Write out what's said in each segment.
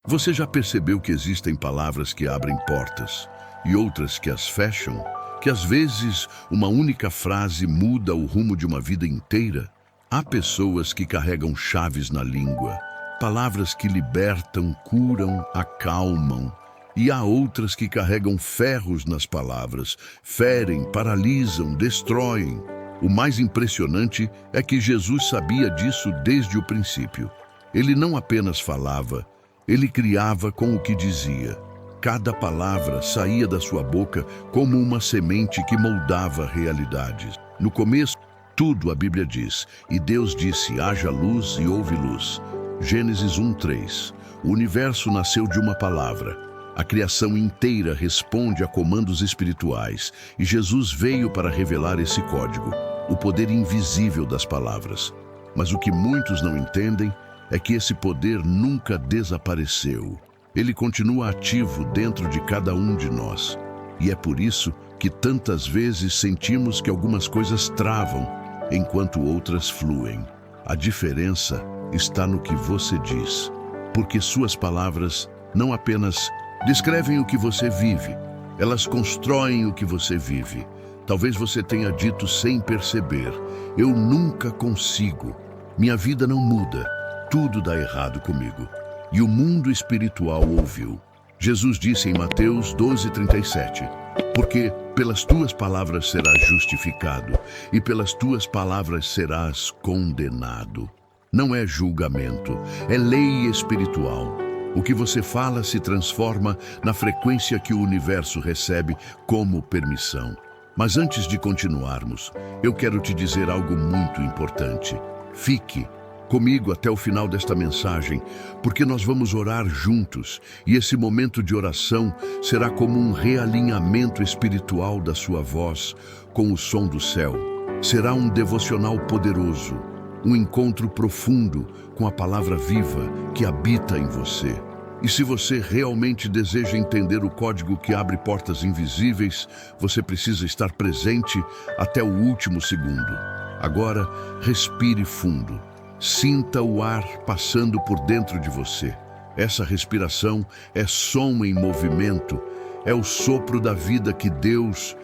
Você já percebeu que existem palavras que abrem portas e outras que as fecham? Que às vezes uma única frase muda o rumo de uma vida inteira? Há pessoas que carregam chaves na língua, palavras que libertam, curam, acalmam. E há outras que carregam ferros nas palavras, ferem, paralisam, destroem. O mais impressionante é que Jesus sabia disso desde o princípio. Ele não apenas falava, ele criava com o que dizia. Cada palavra saía da sua boca como uma semente que moldava realidades. No começo, tudo a Bíblia diz, e Deus disse, haja luz e houve luz. Gênesis 1:3. O universo nasceu de uma palavra. A criação inteira responde a comandos espirituais, e Jesus veio para revelar esse código, o poder invisível das palavras. Mas o que muitos não entendem é que esse poder nunca desapareceu. Ele continua ativo dentro de cada um de nós. E é por isso que tantas vezes sentimos que algumas coisas travam, enquanto outras fluem. A diferença está no que você diz, porque suas palavras não apenas descrevem o que você vive, elas constroem o que você vive. Talvez você tenha dito sem perceber, eu nunca consigo, minha vida não muda, tudo dá errado comigo. E o mundo espiritual ouviu. Jesus disse em Mateus 12:37, porque pelas tuas palavras serás justificado, e pelas tuas palavras serás condenado. Não é julgamento, é lei espiritual. O que você fala se transforma na frequência que o universo recebe como permissão. Mas antes de continuarmos, eu quero te dizer algo muito importante. Fique comigo até o final desta mensagem, porque nós vamos orar juntos, e esse momento de oração será como um realinhamento espiritual da sua voz com o som do céu. Será um devocional poderoso, um encontro profundo com a palavra viva que habita em você. E se você realmente deseja entender o código que abre portas invisíveis, você precisa estar presente até o último segundo. Agora, respire fundo. Sinta o ar passando por dentro de você. Essa respiração é som em movimento, é o sopro da vida que Deus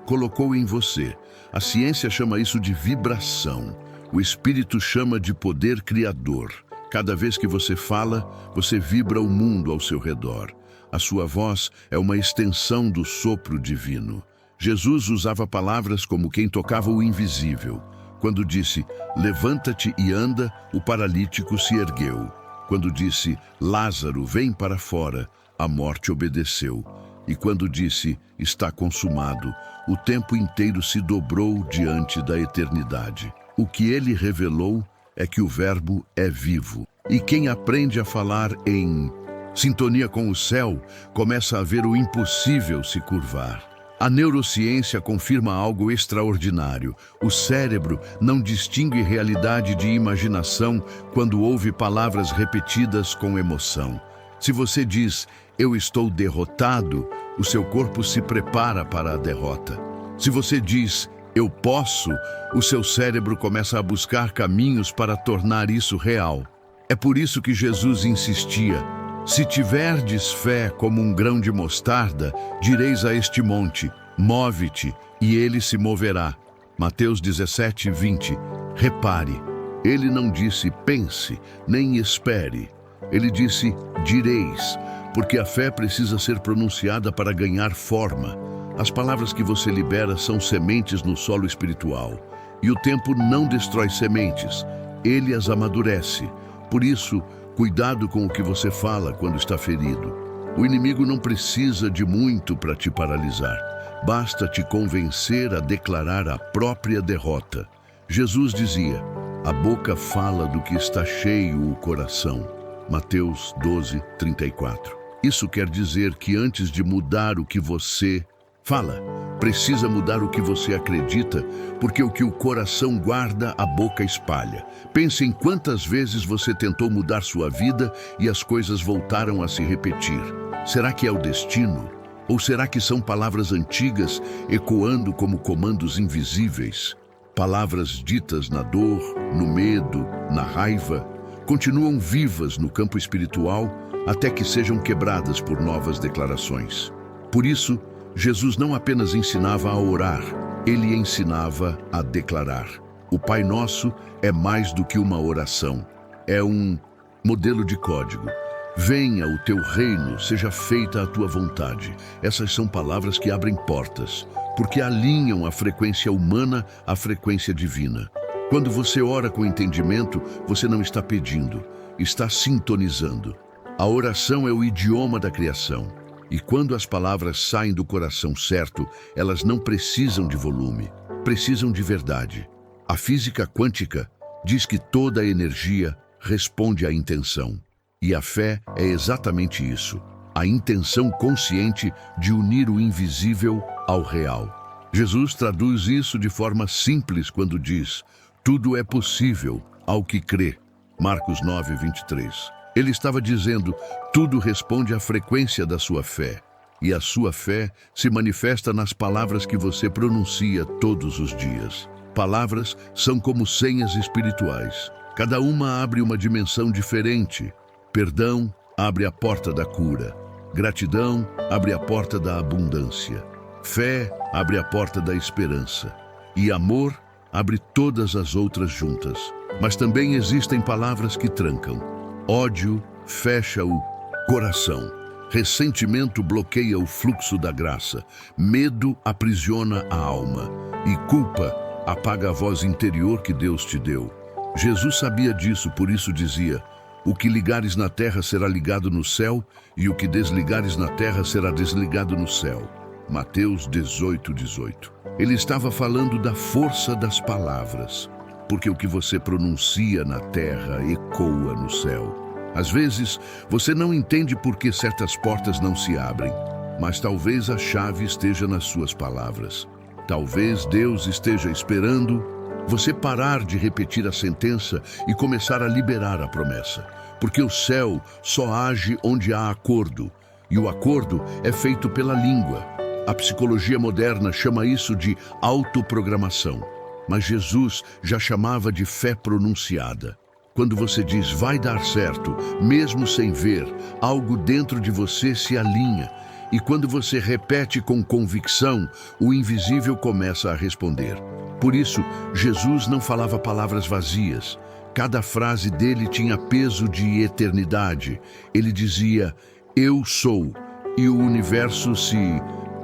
colocou em você. A ciência chama isso de vibração. O Espírito chama de poder criador. Cada vez que você fala, você vibra o mundo ao seu redor. A sua voz é uma extensão do sopro divino. Jesus usava palavras como quem tocava o invisível. Quando disse, levanta-te e anda, o paralítico se ergueu. Quando disse, Lázaro, vem para fora, a morte obedeceu. E quando disse, está consumado, o tempo inteiro se dobrou diante da eternidade. O que ele revelou é que o verbo é vivo. E quem aprende a falar em sintonia com o céu, começa a ver o impossível se curvar. A neurociência confirma algo extraordinário. O cérebro não distingue realidade de imaginação quando ouve palavras repetidas com emoção. Se você diz, eu estou derrotado, o seu corpo se prepara para a derrota. Se você diz, eu posso, o seu cérebro começa a buscar caminhos para tornar isso real. É por isso que Jesus insistia, se tiverdes fé como um grão de mostarda, direis a este monte, move-te, e ele se moverá. Mateus 17:20. Repare, ele não disse pense, nem espere. Ele disse direis, porque a fé precisa ser pronunciada para ganhar forma. As palavras que você libera são sementes no solo espiritual. E o tempo não destrói sementes, ele as amadurece. Por isso, cuidado com o que você fala quando está ferido. O inimigo não precisa de muito para te paralisar. Basta te convencer a declarar a própria derrota. Jesus dizia, a boca fala do que está cheio o coração. Mateus 12:34. Isso quer dizer que antes de mudar o que você fala, precisa mudar o que você acredita, porque o que o coração guarda, a boca espalha. Pense em quantas vezes você tentou mudar sua vida e as coisas voltaram a se repetir. Será que é o destino? Ou será que são palavras antigas ecoando como comandos invisíveis? Palavras ditas na dor, no medo, na raiva, continuam vivas no campo espiritual, até que sejam quebradas por novas declarações. Por isso, Jesus não apenas ensinava a orar, ele ensinava a declarar. O Pai Nosso é mais do que uma oração, é um modelo de código. Venha o teu reino, seja feita a tua vontade. Essas são palavras que abrem portas, porque alinham a frequência humana à frequência divina. Quando você ora com entendimento, você não está pedindo, está sintonizando. A oração é o idioma da criação. E quando as palavras saem do coração certo, elas não precisam de volume, precisam de verdade. A física quântica diz que toda a energia responde à intenção. E a fé é exatamente isso, a intenção consciente de unir o invisível ao real. Jesus traduz isso de forma simples quando diz: tudo é possível ao que crê. Marcos 9:23. Ele estava dizendo, tudo responde à frequência da sua fé. E a sua fé se manifesta nas palavras que você pronuncia todos os dias. Palavras são como senhas espirituais. Cada uma abre uma dimensão diferente. Perdão abre a porta da cura. Gratidão abre a porta da abundância. Fé abre a porta da esperança. E amor abre todas as outras juntas. Mas também existem palavras que trancam. Ódio fecha o coração. Ressentimento bloqueia o fluxo da graça. Medo aprisiona a alma. E culpa apaga a voz interior que Deus te deu. Jesus sabia disso, por isso dizia: o que ligares na terra será ligado no céu, e o que desligares na terra será desligado no céu. Mateus 18:18. Ele estava falando da força das palavras, porque o que você pronuncia na terra ecoa no céu. Às vezes, você não entende por que certas portas não se abrem, mas talvez a chave esteja nas suas palavras. Talvez Deus esteja esperando você parar de repetir a sentença e começar a liberar a promessa. Porque o céu só age onde há acordo, e o acordo é feito pela língua. A psicologia moderna chama isso de autoprogramação, mas Jesus já chamava de fé pronunciada. Quando você diz vai dar certo, mesmo sem ver, algo dentro de você se alinha. E quando você repete com convicção, o invisível começa a responder. Por isso, Jesus não falava palavras vazias. Cada frase dele tinha peso de eternidade. Ele dizia, eu sou, e o universo se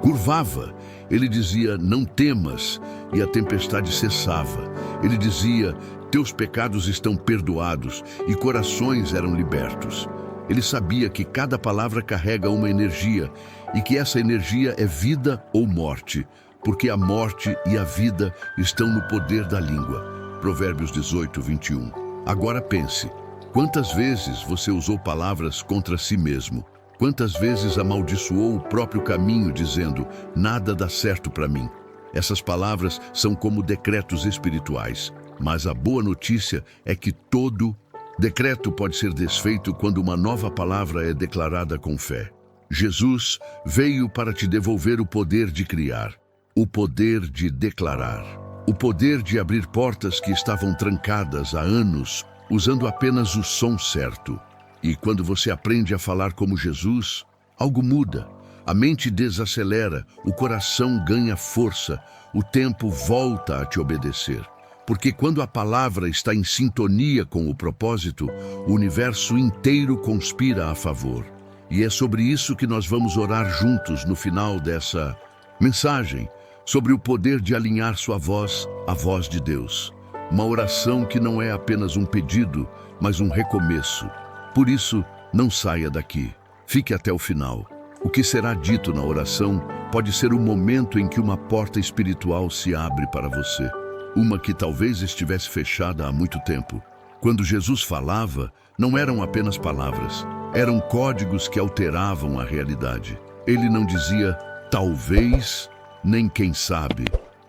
curvava. Ele dizia, não temas, e a tempestade cessava. Ele dizia, teus pecados estão perdoados, e corações eram libertos. Ele sabia que cada palavra carrega uma energia, e que essa energia é vida ou morte, porque a morte e a vida estão no poder da língua. Provérbios 18:21. Agora pense, quantas vezes você usou palavras contra si mesmo? Quantas vezes amaldiçoou o próprio caminho, dizendo, nada dá certo para mim? Essas palavras são como decretos espirituais, mas a boa notícia é que todo decreto pode ser desfeito quando uma nova palavra é declarada com fé. Jesus veio para te devolver o poder de criar, o poder de declarar, o poder de abrir portas que estavam trancadas há anos, usando apenas o som certo. E quando você aprende a falar como Jesus, algo muda. A mente desacelera, o coração ganha força, o tempo volta a te obedecer. Porque quando a palavra está em sintonia com o propósito, o universo inteiro conspira a favor. E é sobre isso que nós vamos orar juntos no final dessa mensagem, sobre o poder de alinhar sua voz à voz de Deus. Uma oração que não é apenas um pedido, mas um recomeço. Por isso, não saia daqui. Fique até o final. O que será dito na oração pode ser o momento em que uma porta espiritual se abre para você. Uma que talvez estivesse fechada há muito tempo. Quando Jesus falava, não eram apenas palavras, eram códigos que alteravam a realidade. Ele não dizia talvez, nem quem sabe.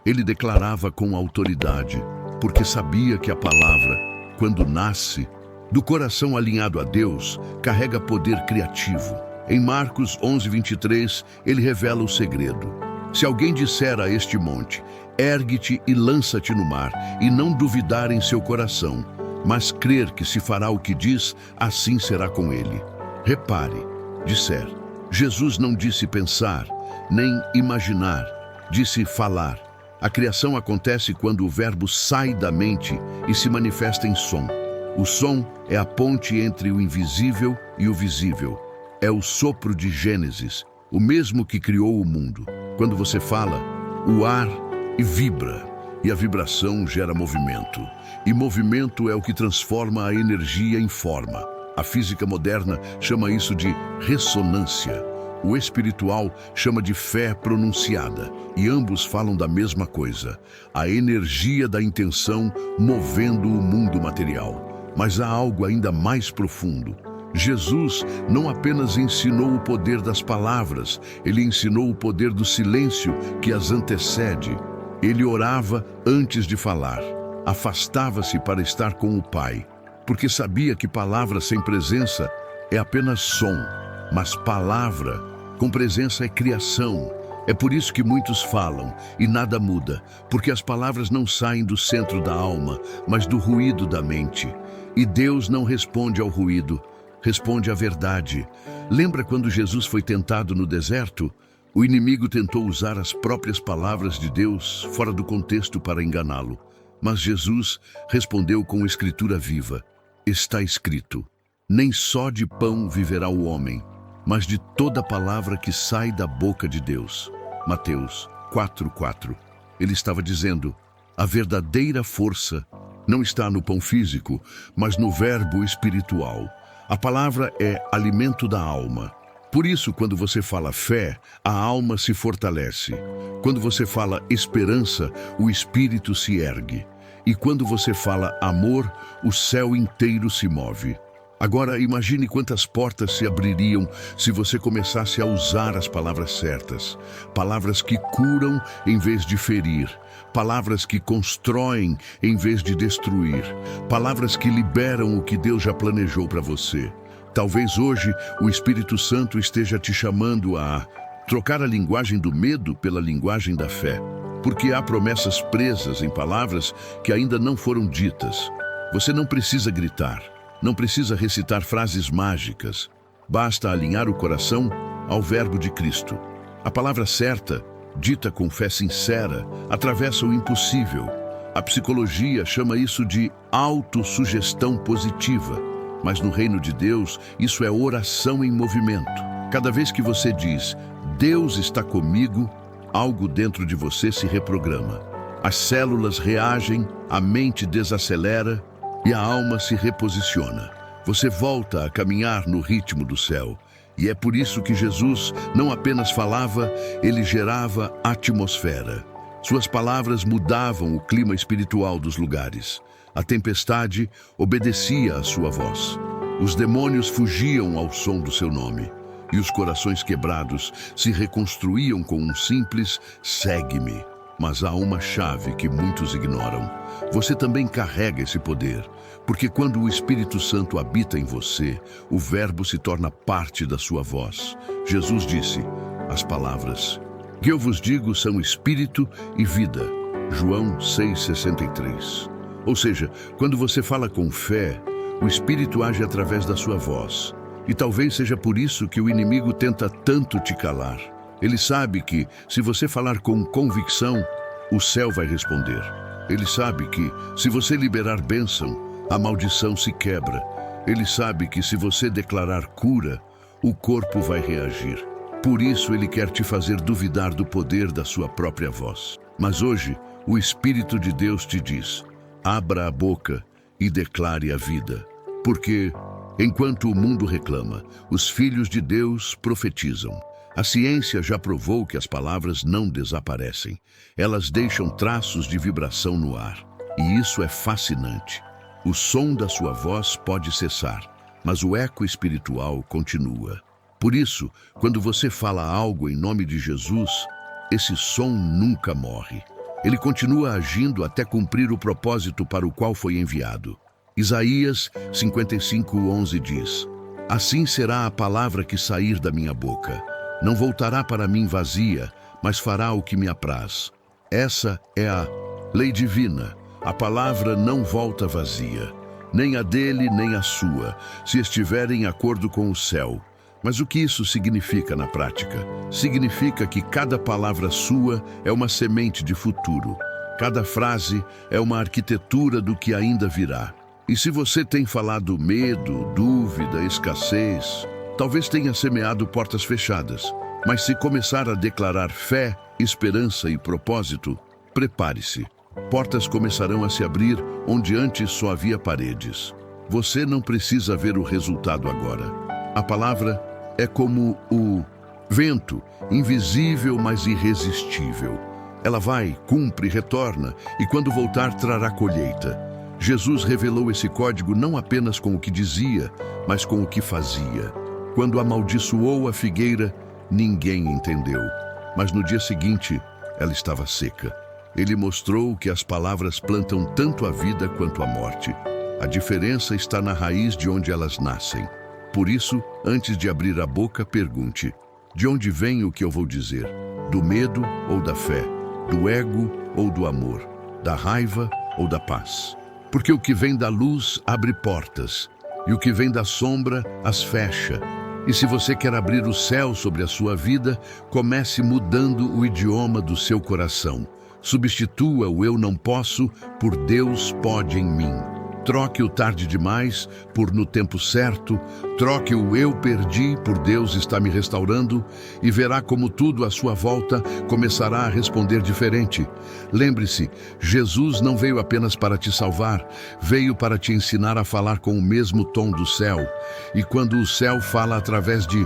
Ele declarava com autoridade, porque sabia que a palavra, quando nasce, do coração alinhado a Deus, carrega poder criativo. Em Marcos 11:23, ele revela o segredo. Se alguém disser a este monte, ergue-te e lança-te no mar, e não duvidar em seu coração, mas crer que se fará o que diz, assim será com ele. Repare, disser. Jesus não disse pensar, nem imaginar, disse falar. A criação acontece quando o verbo sai da mente e se manifesta em som. O som é a ponte entre o invisível e o visível. É o sopro de Gênesis, o mesmo que criou o mundo. Quando você fala, o ar vibra, e a vibração gera movimento. E movimento é o que transforma a energia em forma. A física moderna chama isso de ressonância. O espiritual chama de fé pronunciada, e ambos falam da mesma coisa, a energia da intenção movendo o mundo material. Mas há algo ainda mais profundo. Jesus não apenas ensinou o poder das palavras, ele ensinou o poder do silêncio que as antecede. Ele orava antes de falar, afastava-se para estar com o Pai, porque sabia que palavra sem presença é apenas som, mas palavra com presença é criação. É por isso que muitos falam e nada muda, porque as palavras não saem do centro da alma, mas do ruído da mente. E Deus não responde ao ruído, responde à verdade. Lembra quando Jesus foi tentado no deserto? O inimigo tentou usar as próprias palavras de Deus fora do contexto para enganá-lo. Mas Jesus respondeu com escritura viva. Está escrito, nem só de pão viverá o homem, mas de toda palavra que sai da boca de Deus. Mateus 4:4. Ele estava dizendo, a verdadeira força não está no pão físico, mas no verbo espiritual. A palavra é alimento da alma. Por isso, quando você fala fé, a alma se fortalece. Quando você fala esperança, o espírito se ergue. E quando você fala amor, o céu inteiro se move. Agora, imagine quantas portas se abririam se você começasse a usar as palavras certas. Palavras que curam em vez de ferir. Palavras que constroem em vez de destruir. Palavras que liberam o que Deus já planejou para você. Talvez hoje o Espírito Santo esteja te chamando a trocar a linguagem do medo pela linguagem da fé. Porque há promessas presas em palavras que ainda não foram ditas. Você não precisa gritar, não precisa recitar frases mágicas. Basta alinhar o coração ao verbo de Cristo. A palavra certa, dita com fé sincera, atravessa o impossível. A psicologia chama isso de autossugestão positiva. Mas no reino de Deus, isso é oração em movimento. Cada vez que você diz, Deus está comigo, algo dentro de você se reprograma. As células reagem, a mente desacelera e a alma se reposiciona. Você volta a caminhar no ritmo do céu. E é por isso que Jesus não apenas falava, ele gerava atmosfera. Suas palavras mudavam o clima espiritual dos lugares. A tempestade obedecia à sua voz. Os demônios fugiam ao som do seu nome. E os corações quebrados se reconstruíam com um simples segue-me. Mas há uma chave que muitos ignoram. Você também carrega esse poder, porque quando o Espírito Santo habita em você, o verbo se torna parte da sua voz. Jesus disse, as palavras que eu vos digo são espírito e vida. João 6,63. Ou seja, quando você fala com fé, o Espírito age através da sua voz. E talvez seja por isso que o inimigo tenta tanto te calar. Ele sabe que, se você falar com convicção, o céu vai responder. Ele sabe que, se você liberar bênção, a maldição se quebra. Ele sabe que, se você declarar cura, o corpo vai reagir. Por isso, ele quer te fazer duvidar do poder da sua própria voz. Mas hoje, o Espírito de Deus te diz, abra a boca e declare a vida. Porque, enquanto o mundo reclama, os filhos de Deus profetizam. A ciência já provou que as palavras não desaparecem. Elas deixam traços de vibração no ar. E isso é fascinante. O som da sua voz pode cessar, mas o eco espiritual continua. Por isso, quando você fala algo em nome de Jesus, esse som nunca morre. Ele continua agindo até cumprir o propósito para o qual foi enviado. Isaías 55:11 diz, assim será a palavra que sair da minha boca. Não voltará para mim vazia, mas fará o que me apraz. Essa é a lei divina. A palavra não volta vazia. nem a dele nem a sua, se estiver em acordo com o céu. Mas o que isso significa na prática? Significa que cada palavra sua é uma semente de futuro. Cada frase é uma arquitetura do que ainda virá. E se você tem falado medo, dúvida, escassez, talvez tenha semeado portas fechadas. Mas se começar a declarar fé, esperança e propósito, prepare-se. Portas começarão a se abrir onde antes só havia paredes. Você não precisa ver o resultado agora. A palavra é como o vento, invisível, mas irresistível. Ela vai, cumpre, retorna, e quando voltar trará colheita. Jesus revelou esse código não apenas com o que dizia, mas com o que fazia. Quando amaldiçoou a figueira, ninguém entendeu. Mas no dia seguinte, ela estava seca. Ele mostrou que as palavras plantam tanto a vida quanto a morte. A diferença está na raiz de onde elas nascem. Por isso, antes de abrir a boca, pergunte: de onde vem o que eu vou dizer? Do medo ou da fé? Do ego ou do amor? Da raiva ou da paz? Porque o que vem da luz abre portas, e o que vem da sombra as fecha. E se você quer abrir o céu sobre a sua vida, comece mudando o idioma do seu coração. Substitua o eu não posso por Deus pode em mim. Troque o tarde demais por no tempo certo. Troque o eu perdi por Deus está me restaurando, e verá como tudo à sua volta começará a responder diferente. Lembre-se, Jesus não veio apenas para te salvar, veio para te ensinar a falar com o mesmo tom do céu. E quando o céu fala através de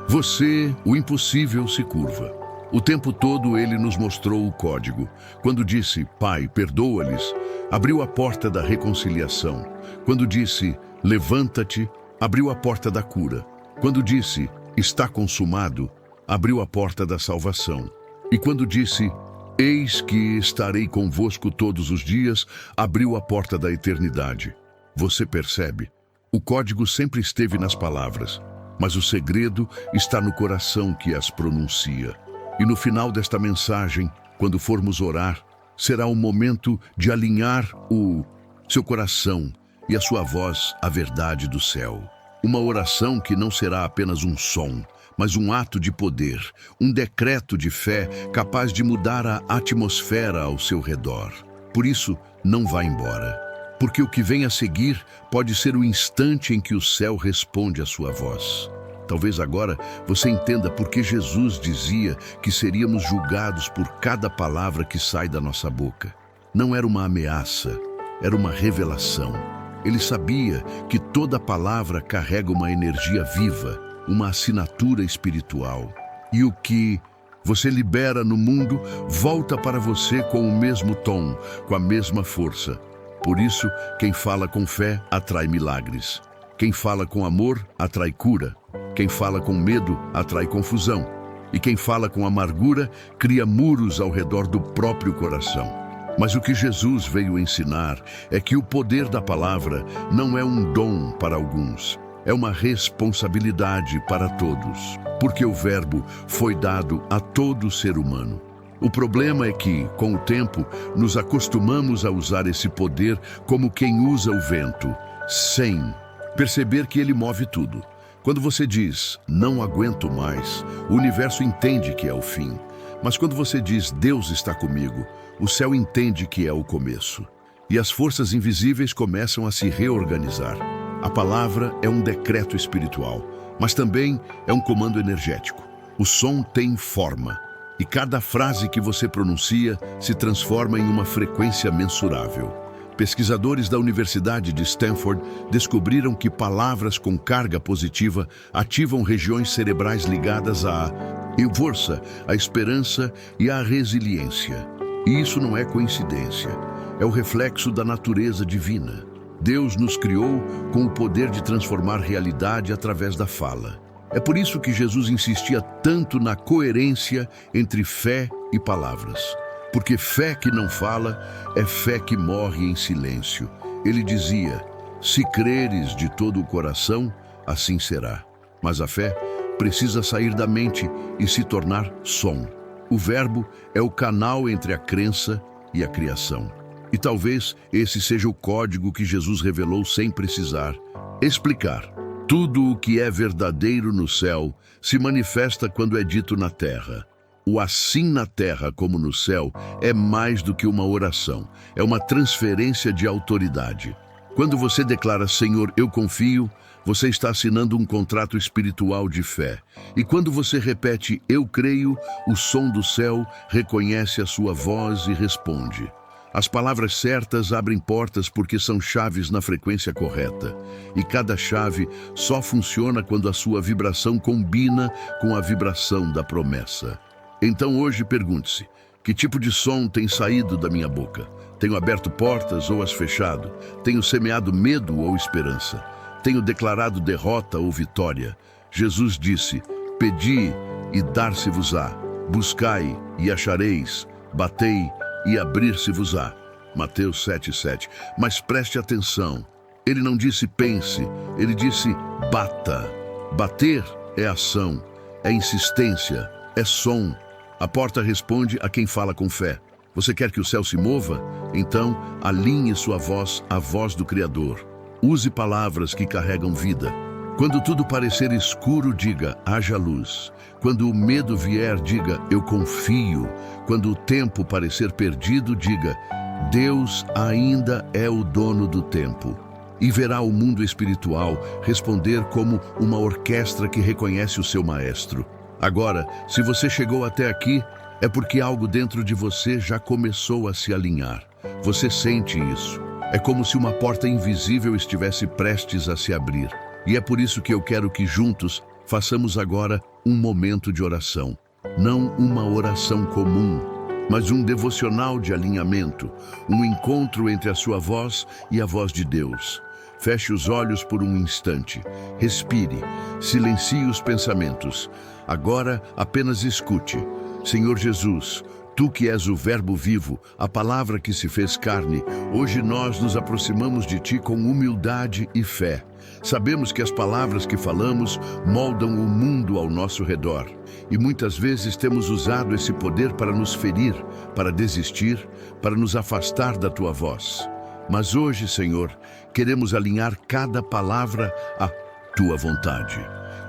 você, o impossível se curva. O tempo todo ele nos mostrou o código. Quando disse, Pai, perdoa-lhes, abriu a porta da reconciliação. Quando disse, levanta-te, abriu a porta da cura. Quando disse, está consumado, abriu a porta da salvação. E quando disse, eis que estarei convosco todos os dias, abriu a porta da eternidade. Você percebe? O código sempre esteve nas palavras, mas o segredo está no coração que as pronuncia. E no final desta mensagem, quando formos orar, será o momento de alinhar o seu coração e a sua voz à verdade do céu. Uma oração que não será apenas um som, mas um ato de poder, um decreto de fé capaz de mudar a atmosfera ao seu redor. Por isso, não vá embora, porque o que vem a seguir pode ser o instante em que o céu responde à sua voz. Talvez agora você entenda por que Jesus dizia que seríamos julgados por cada palavra que sai da nossa boca. Não era uma ameaça, era uma revelação. Ele sabia que toda palavra carrega uma energia viva, uma assinatura espiritual. E o que você libera no mundo volta para você com o mesmo tom, com a mesma força. Por isso, quem fala com fé atrai milagres. Quem fala com amor atrai cura. Quem fala com medo atrai confusão. E quem fala com amargura cria muros ao redor do próprio coração. Mas o que Jesus veio ensinar é que o poder da palavra não é um dom para alguns, é uma responsabilidade para todos, porque o verbo foi dado a todo ser humano. O problema é que, com o tempo, nos acostumamos a usar esse poder como quem usa o vento, sem perceber que ele move tudo. Quando você diz, não aguento mais, o universo entende que é o fim. Mas quando você diz, Deus está comigo, o céu entende que é o começo. E as forças invisíveis começam a se reorganizar. A palavra é um decreto espiritual, mas também é um comando energético. O som tem forma, e cada frase que você pronuncia se transforma em uma frequência mensurável. Pesquisadores da Universidade de Stanford descobriram que palavras com carga positiva ativam regiões cerebrais ligadas à força, à esperança e à resiliência. E isso não é coincidência, é o reflexo da natureza divina. Deus nos criou com o poder de transformar realidade através da fala. É por isso que Jesus insistia tanto na coerência entre fé e palavras. Porque fé que não fala é fé que morre em silêncio. Ele dizia, se creres de todo o coração, assim será. Mas a fé precisa sair da mente e se tornar som. O verbo é o canal entre a crença e a criação. E talvez esse seja o código que Jesus revelou sem precisar explicar. Tudo o que é verdadeiro no céu se manifesta quando é dito na terra. O assim na terra como no céu é mais do que uma oração, é uma transferência de autoridade. Quando você declara, Senhor, eu confio, você está assinando um contrato espiritual de fé. E quando você repete, eu creio, o som do céu reconhece a sua voz e responde. As palavras certas abrem portas porque são chaves na frequência correta. E cada chave só funciona quando a sua vibração combina com a vibração da promessa. Então hoje pergunte-se, que tipo de som tem saído da minha boca? Tenho aberto portas ou as fechado? Tenho semeado medo ou esperança? Tenho declarado derrota ou vitória? Jesus disse, pedi e dar-se-vos-á, buscai e achareis, batei e abrir-se-vos-á. Mateus 7,7. Mas preste atenção, ele não disse pense, ele disse bata. Bater é ação, é insistência, é som. A porta responde a quem fala com fé. Você quer que o céu se mova? Então, alinhe sua voz à voz do Criador. Use palavras que carregam vida. Quando tudo parecer escuro, diga, haja luz. Quando o medo vier, diga, eu confio. Quando o tempo parecer perdido, diga, Deus ainda é o dono do tempo. E verá o mundo espiritual responder como uma orquestra que reconhece o seu maestro. Agora, se você chegou até aqui, é porque algo dentro de você já começou a se alinhar. Você sente isso. É como se uma porta invisível estivesse prestes a se abrir. E é por isso que eu quero que juntos façamos agora um momento de oração. Não uma oração comum, mas um devocional de alinhamento, um encontro entre a sua voz e a voz de Deus. Feche os olhos por um instante, respire, silencie os pensamentos. Agora apenas escute. Senhor Jesus, Tu que és o Verbo vivo, a palavra que se fez carne, hoje nós nos aproximamos de Ti com humildade e fé. Sabemos que as palavras que falamos moldam o mundo ao nosso redor. E muitas vezes temos usado esse poder para nos ferir, para desistir, para nos afastar da Tua voz. Mas hoje, Senhor, queremos alinhar cada palavra à Tua vontade.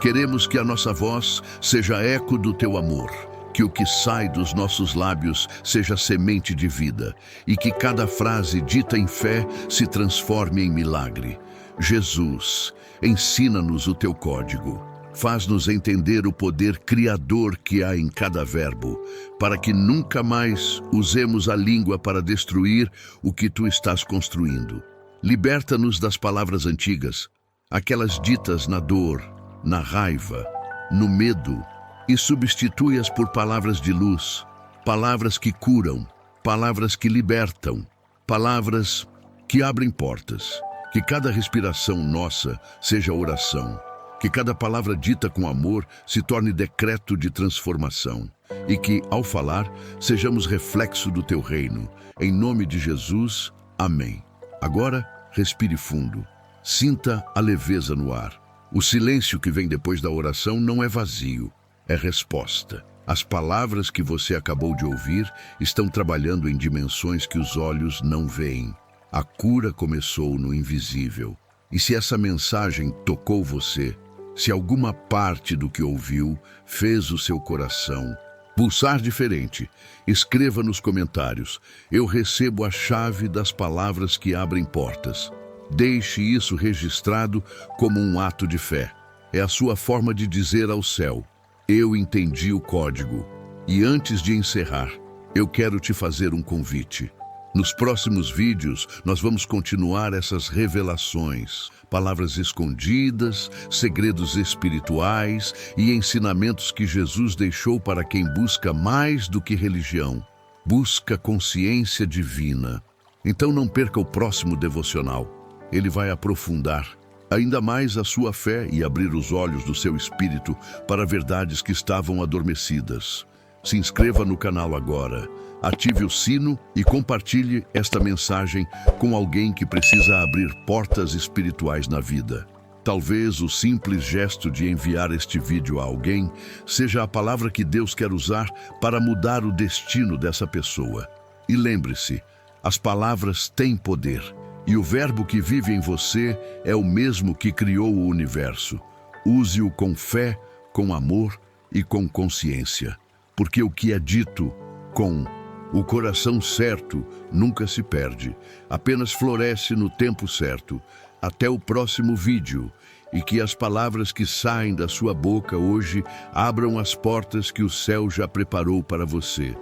Queremos que a nossa voz seja eco do Teu amor, que o que sai dos nossos lábios seja semente de vida e que cada frase dita em fé se transforme em milagre. Jesus, ensina-nos o Teu código. Faz-nos entender o poder criador que há em cada verbo, para que nunca mais usemos a língua para destruir o que Tu estás construindo. Liberta-nos das palavras antigas, aquelas ditas na dor, na raiva, no medo, e substitui-as por palavras de luz, palavras que curam, palavras que libertam, palavras que abrem portas. Que cada respiração nossa seja oração. Que cada palavra dita com amor se torne decreto de transformação. E que, ao falar, sejamos reflexo do Teu reino. Em nome de Jesus, amém. Agora, respire fundo. Sinta a leveza no ar. O silêncio que vem depois da oração não é vazio, é resposta. As palavras que você acabou de ouvir estão trabalhando em dimensões que os olhos não veem. A cura começou no invisível. E se essa mensagem tocou você, se alguma parte do que ouviu fez o seu coração pulsar diferente, escreva nos comentários. Eu recebo a chave das palavras que abrem portas. Deixe isso registrado como um ato de fé. É a sua forma de dizer ao céu, eu entendi o código. E antes de encerrar, eu quero te fazer um convite. Nos próximos vídeos, nós vamos continuar essas revelações, palavras escondidas, segredos espirituais e ensinamentos que Jesus deixou para quem busca mais do que religião, busca consciência divina. Então não perca o próximo devocional. Ele vai aprofundar ainda mais a sua fé e abrir os olhos do seu espírito para verdades que estavam adormecidas. Se inscreva no canal agora, ative o sino e compartilhe esta mensagem com alguém que precisa abrir portas espirituais na vida. Talvez o simples gesto de enviar este vídeo a alguém seja a palavra que Deus quer usar para mudar o destino dessa pessoa. E lembre-se, As palavras têm poder, e o verbo que vive em você é o mesmo que criou o universo. Use-o com fé, com amor e com consciência, porque o que é dito com o coração certo nunca se perde, apenas floresce no tempo certo. Até o próximo vídeo, e que as palavras que saem da sua boca hoje abram as portas que o céu já preparou para você.